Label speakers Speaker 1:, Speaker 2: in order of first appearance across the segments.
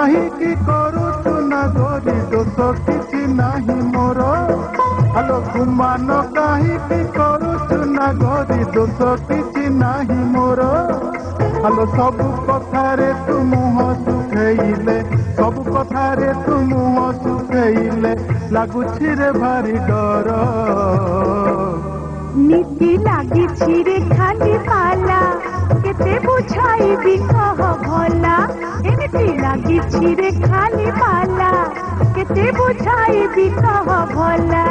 Speaker 1: କାହିଁକି କରୁଛୁ ନା ଗୋରି ଦୋଷ କିଛି ନାହିଁ ମୋର। ଆଲୋ ଗୁମାନ କାହିଁକି କରୁଛୁ ନା ଗୋରି ଦୋଷ କିଛି ନାହିଁ ମୋର। ଆଲୋ ସବୁ କଥାରେ ତୁ ମୁହଁ ଶୁଖେଇଲେ, ସବୁ କଥାରେ ତୁ ମୁହଁ ଶୁଖେଇଲେ ଲାଗୁଛି ରେ ଭାରି ଡର।
Speaker 2: नीति लागिछि रे खाली पाला केते बुझाइबी कह भला। नीति लागिछि रे खाली पाला केते बुझाइबी कह भला।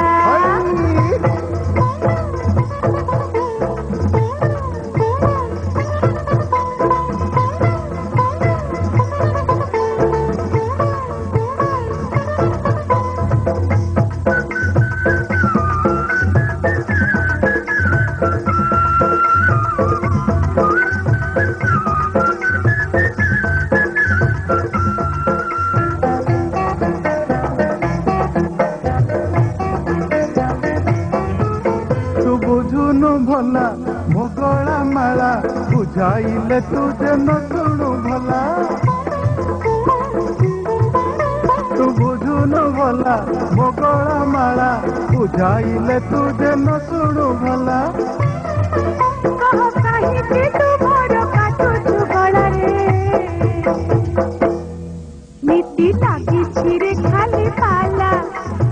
Speaker 1: बुझुनु भला मो गला माला बुझाइले तू जेन शुणु भला। तू बुझुनु भला मो गला माला बुझाइले तू जेन शुणु भला।
Speaker 2: कह काहिके तू बड़ काटुछु गला रे। नीति लागिछि रे खाली पाला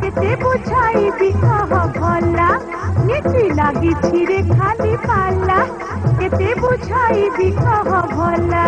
Speaker 2: केते बुझाइबी कह भला। नीति लागिछि रे खाली पाला केते बुझाइबी कह भला।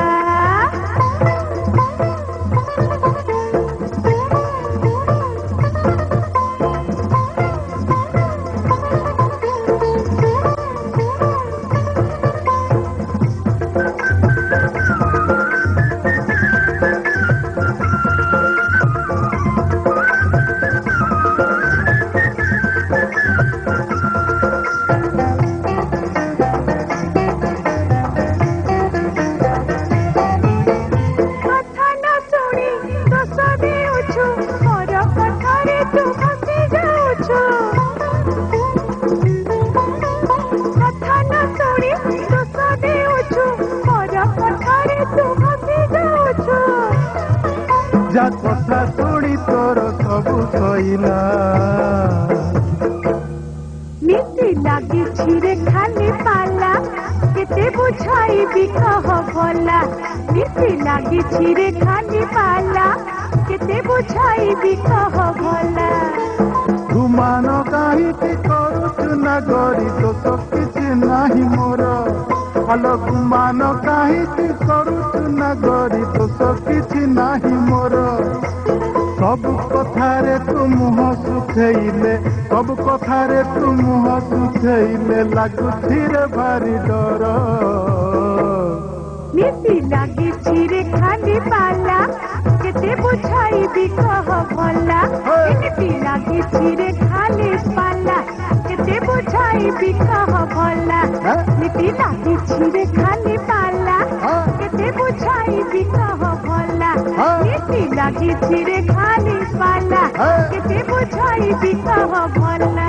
Speaker 1: जा कथा शुणी तोर सबु सइला।
Speaker 2: नीति लागिछि रे खाली पाला केते बुझाइबी कह भला। नीति लागिछि रे खाली पाला केते बुझाइबी कह भला।
Speaker 1: गुमान काहिଁକି କରୁଛୁ ନା ଗୋରି ଦୋଷ କିଛି ନାହିଁ ମୋର। ଆଲୋ ଗୁମାନ କାହିଁକି କରୁଛୁ ନା ଗୋରି ଦୋଷ କିଛି ନାହିଁ ମୋର। ସବୁ କଥାରେ ତୁ ମୁହଁ ଶୁଖେଇଲେ, ସବୁ କଥାରେ ତୁ ମୁହଁ ଶୁଖେଇଲେ ଲାଗୁଛି ରେ ଭାରି ଡର।
Speaker 2: नीति लागिछि रे खाली पाला केते बुझाइबी कह भला। नीति लागिछि रे खाली पाला केते बुझाइबी कह भला। नीति लागिछि रे खाली पाला केते बुझाइबी कह भला। नीति लागिछि रे खाली पाला केते बुझाइबी कह भला।